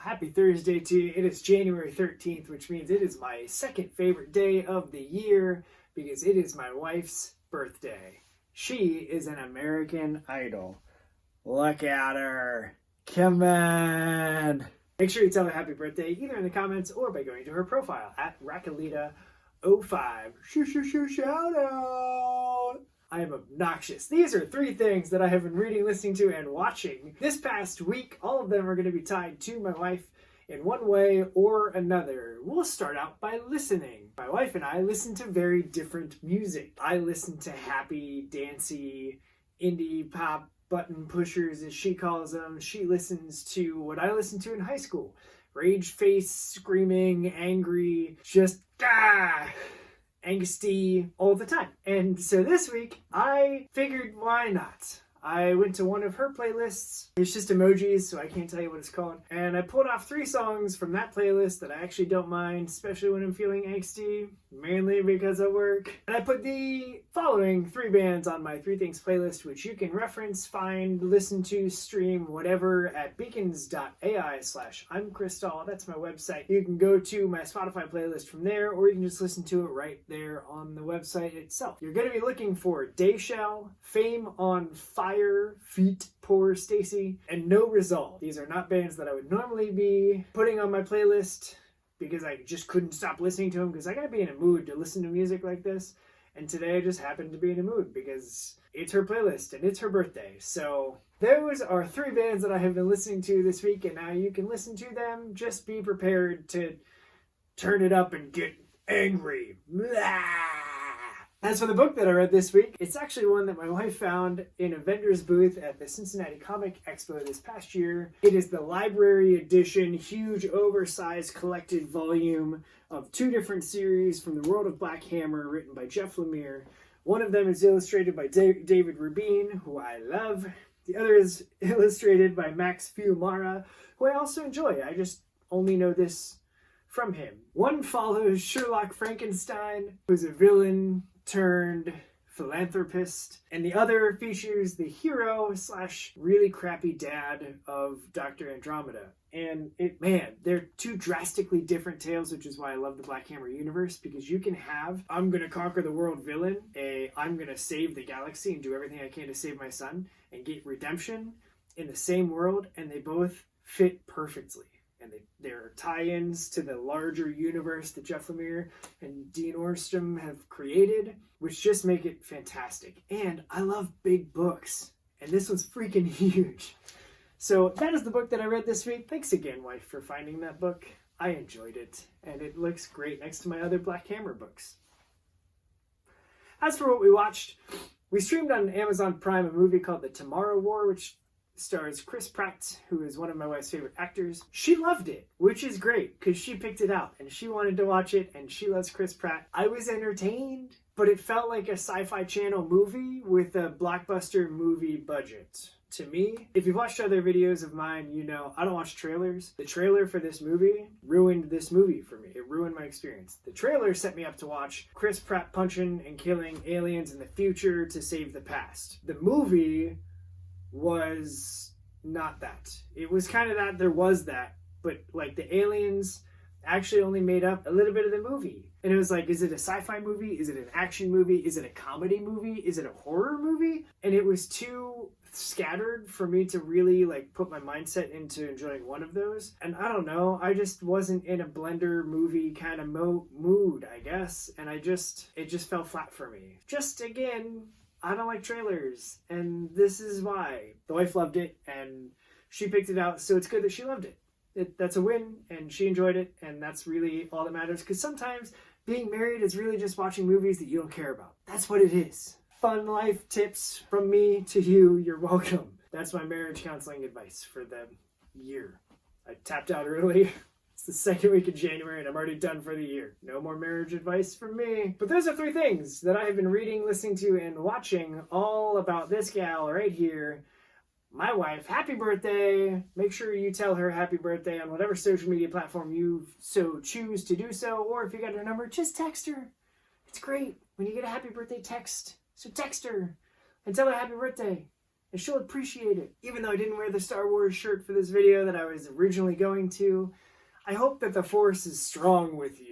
Happy Thursday to you. It is January 13th, which means it is my second favorite day of the year because it is my wife's birthday. She is an American Idol. Look at her. Come on. Make sure you tell her happy birthday either in the comments or by going to her profile at Rakalita05. Shout out. I am obnoxious. These are 3 things that I have been reading, listening to, and watching this past week. All of them are going to be tied to my wife in one way or another. We'll start out by listening. My wife and I listen to very different music. I listen to happy, dancey, indie pop button pushers, as she calls them. She listens to what I listened to in high school. Rage face, screaming, angry, just angsty all the time. And so this week, I figured why not? I went to one of her playlists. It's just emojis, so I can't tell you what it's called. And I pulled off 3 songs from that playlist that I actually don't mind, especially when I'm feeling angsty, mainly because of work. And I put the following 3 bands on my 3 Things playlist, which you can reference, find, listen to, stream, whatever at beacons.ai/I'mCrystal. That's my website. You can go to my Spotify playlist from there, or you can just listen to it right there on the website itself. You're going to be looking for Dayshell, Fame on Fire, Feet, Poor Stacy, and No Resolve. These are not bands that I would normally be putting on my playlist because I just couldn't stop listening to them because I gotta be in a mood to listen to music like this. And today I just happened to be in a mood because it's her playlist and it's her birthday. So those are 3 bands that I have been listening to this week, and now you can listen to them. Just be prepared to turn it up and get angry. Blah! As for the book that I read this week, it's actually one that my wife found in a vendor's booth at the Cincinnati Comic Expo this past year. It is the library edition, huge oversized collected volume of 2 different series from the world of Black Hammer written by Jeff Lemire. One of them is illustrated by David Rubin, who I love. The other is illustrated by Max Fiumara, who I also enjoy. I just only know this from him. One follows Sherlock Frankenstein, who's a villain turned philanthropist, and the other features the hero / really crappy dad of Dr. Andromeda. And they're 2 drastically different tales, which is why I love the Black Hammer universe, because you can have I'm gonna conquer the world villain, I'm gonna save the galaxy and do everything I can to save my son, and get redemption in the same world, and they both fit perfectly. And they're tie-ins to the larger universe that Jeff Lemire and Dean Ormstrom have created, which just make it fantastic. And I love big books, and this one's freaking huge. So that is the book that I read this week. Thanks again, wife, for finding that book. I enjoyed it, and it looks great next to my other Black Hammer books. As for what we watched, we streamed on Amazon Prime a movie called The Tomorrow War, which stars Chris Pratt, who is one of my wife's favorite actors. She loved it, which is great because she picked it out and she wanted to watch it, and she loves Chris Pratt. I was entertained, but it felt like a Sci-Fi Channel movie with a blockbuster movie budget. To me, if you've watched other videos of mine, you know I don't watch trailers. The trailer for this movie ruined this movie for me. It ruined my experience. The trailer set me up to watch Chris Pratt punching and killing aliens in the future to save the past. The movie was not that. It was kind of that, there was that, but like the aliens actually only made up a little bit of the movie. And it was like, is it a sci-fi movie? Is it an action movie? Is it a comedy movie? Is it a horror movie? And it was too scattered for me to really like put my mindset into enjoying one of those. And I don't know, I just wasn't in a Blender movie kind of mood, I guess. And it just fell flat for me. Just again, I don't like trailers, and this is why. The wife loved it, and she picked it out, so it's good that she loved it. That's a win, and she enjoyed it, and that's really all that matters, because sometimes being married is really just watching movies that you don't care about. That's what it is. Fun life tips from me to you. You're welcome. That's my marriage counseling advice for the year. I tapped out early. It's the 2nd week of January and I'm already done for the year. No more marriage advice from me. But those are 3 things that I have been reading, listening to, and watching all about this gal right here. My wife, happy birthday. Make sure you tell her happy birthday on whatever social media platform you so choose to do so. Or if you got her number, just text her. It's great when you get a happy birthday text. So text her and tell her happy birthday. and she'll appreciate it. Even though I didn't wear the Star Wars shirt for this video that I was originally going to, I hope that the Force is strong with you.